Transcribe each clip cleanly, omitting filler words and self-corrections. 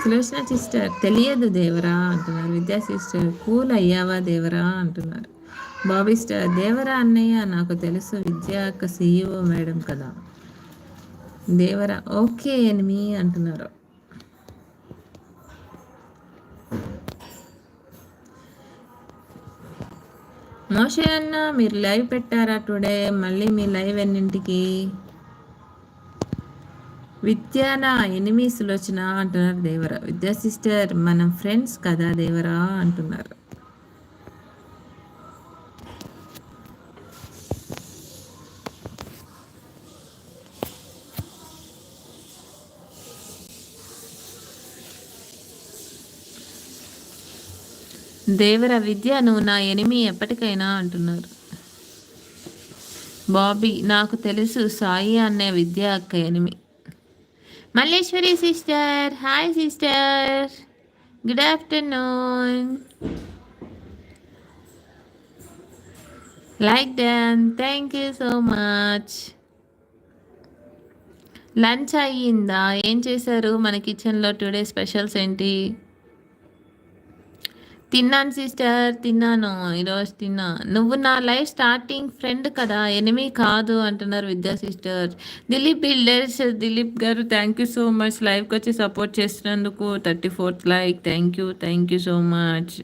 Sulochana sister తెలియదు దేవరా అంటున్నారు. విద్యా సిస్టర్ కూల్ అయ్యావా దేవరా అంటున్నారు. బాబీ స్టార్ దేవరా అన్నయ్య నాకు తెలుసు, విద్యా అక్క CEO మేడం కదా. దేవరా ఓకే ఎనిమి అంటున్నారు. మోషే అన్న మీరు లైవ్ పెట్టారా టుడే? మళ్ళీ మీ లైవ్ ఎన్నింటికి? విద్యానా ఎనిమి సులోచన అంటున్నారు దేవరా. విద్యా సిస్టర్ మనం ఫ్రెండ్స్ కదా దేవరా అంటున్నారు. దేవర విద్య నువ్వు నా ఎనిమి ఎప్పటికైనా అంటున్నారు. బాబీ నాకు తెలుసు సాయి అనే విద్య అక్క ఎనిమి. Malleswari sister hi sister, good afternoon. Like then, thank you so much. Lunch అయ్యిందా? ఏం చేశారు మన కిచెన్లో టుడే? స్పెషల్స్ ఏంటి? తిన్నాను సిస్టర్, తిన్నాను, ఈరోజు తిన్నా. నువ్వు నా లైఫ్ స్టార్టింగ్ ఫ్రెండ్ కదా, ఎనిమి కాదు అంటున్నారు విద్యా సిస్టర్. దిలీప్ బిల్డర్స్ దిలీప్ గారు థ్యాంక్ యూ సో మచ్ లైవ్కి వచ్చి సపోర్ట్ చేస్తున్నందుకు. 34th like. Thank you so much.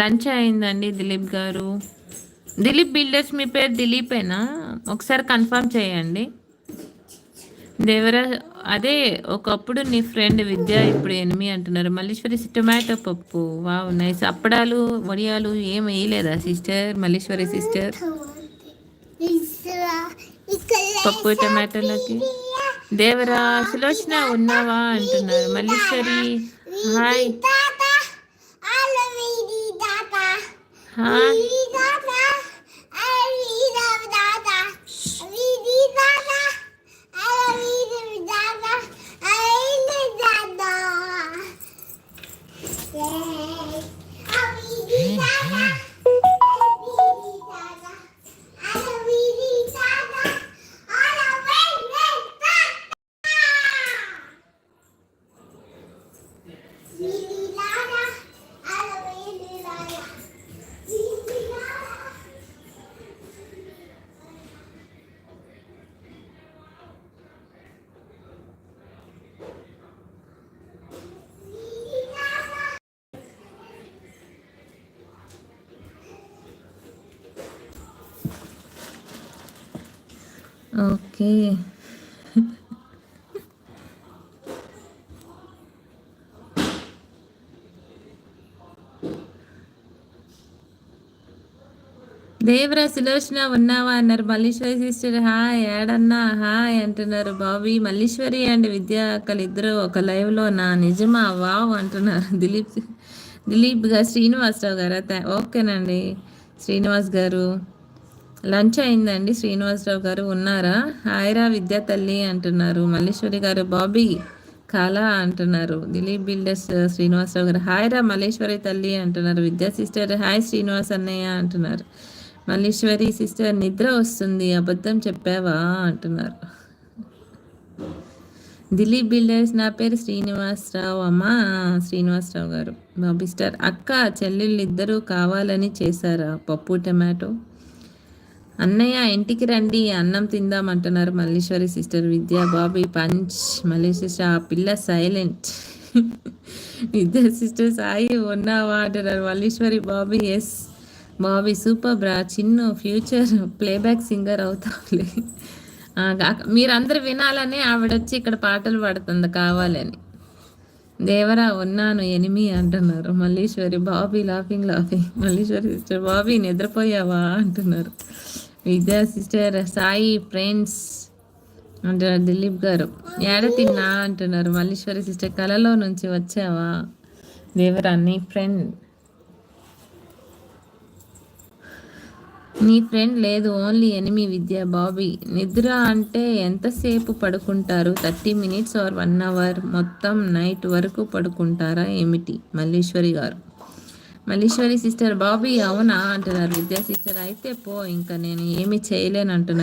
Lunch అయిందండి దిలీప్ గారు. దిలీప్ బిల్డర్స్ మీ పేరు దిలీపేనా? ఒకసారి కన్ఫర్మ్ చేయండి. దేవరా అదే ఒకప్పుడు నీ ఫ్రెండ్ విద్య ఇప్పుడు ఎనిమి అంటున్నారు. మల్లీశ్వరి టొమాటో పప్పు వావ్ నైస్. అప్పడాలు వడియాలు ఏం వేయలేదా సిస్టర్? మల్లీశ్వరి సిస్టర్ పప్పు టమాటోలోకి. దేవరా సులోచన ఉన్నావా అంటున్నారు. Malleswari hi hi. Okay Devara Sulochana ఉన్నావా అన్నారు. మల్లీశ్వరి సిస్టర్ హాయ్ యాడన్నా హాయ్ అంటున్నారు. బాబీ మల్లీశ్వరి అండ్ విద్యా అక్కలు ఇద్దరు ఒక లైవ్లో నా నిజమా వావ్ అంటున్నారు. దిలీప్ గారు శ్రీనివాసరావు గారా? ఓకేనండి శ్రీనివాస్ గారు. లంచ్ అయిందండి. శ్రీనివాసరావు గారు ఉన్నారా? హాయ్రా విద్యా తల్లి అంటున్నారు. మల్లీశ్వరి గారు బాబీ కాలా అంటున్నారు. దిలీప్ బిల్డర్స్ శ్రీనివాసరావు గారు హాయ్రా మల్లేశ్వరి తల్లి అంటున్నారు. విద్యా సిస్టర్ హాయ్ శ్రీనివాస్ అన్నయ్య అంటున్నారు. మల్లీశ్వరి సిస్టర్ నిద్ర వస్తుంది అబద్ధం చెప్పావా అంటున్నారు. దిలీప్ బిల్డర్స్ నా పేరు శ్రీనివాసరావు అమ్మా. శ్రీనివాసరావు గారు బాబీ స్టార్ అక్క చెల్లెళ్ళు ఇద్దరు కావాలని చేశారా పప్పు టమాటో? అన్నయ్య ఇంటికి రండి అన్నం తిందామంటున్నారు. మల్లీశ్వరి సిస్టర్ విద్యా బాబీ పంచ్. మల్లి సిస్టర్ ఆ పిల్ల సైలెంట్. విద్యా సిస్టర్ సాయి ఉన్నావా అంటున్నారు. మల్లీశ్వరి బాబీ ఎస్ బాబీ సూపర్ బ్రా చిన్ను ఫ్యూచర్ ప్లేబ్యాక్ సింగర్ అవుతావులే. మీరందరూ వినాలని ఆవిడొచ్చి ఇక్కడ పాటలు పాడుతుంది కావాలని. దేవరా ఉన్నాను ఎనిమి అంటున్నారు. మల్లీశ్వరి బాబీ లాఫింగ్. మల్లీశ్వరి సిస్టర్ బాబీ నిద్రపోయావా అంటున్నారు. విద్యా సిస్టర్ సాయి ఫ్రెండ్స్ అంటున్నారు. దిలీప్ గారు ఏడ తిన్నా అంటున్నారు. మల్లీశ్వరి సిస్టర్ కళలో నుంచి వచ్చావా? దేవరా నీ ఫ్రెండ్ లేదు ఓన్లీ ఎనిమి. విద్య బాబీ నిద్ర అంటే ఎంతసేపు పడుకుంటారు? 30 minutes ఆర్ 1 hour? మొత్తం నైట్ వరకు పడుకుంటారా ఏమిటి? మల్లీశ్వరి గారు. మల్లీశ్వరి సిస్టర్ బాబీ అవునా అంటున్నారు. విద్యా సిస్టర్ అయితే పో ఇంకా నేను ఏమి చేయలేను అంటున్నారు.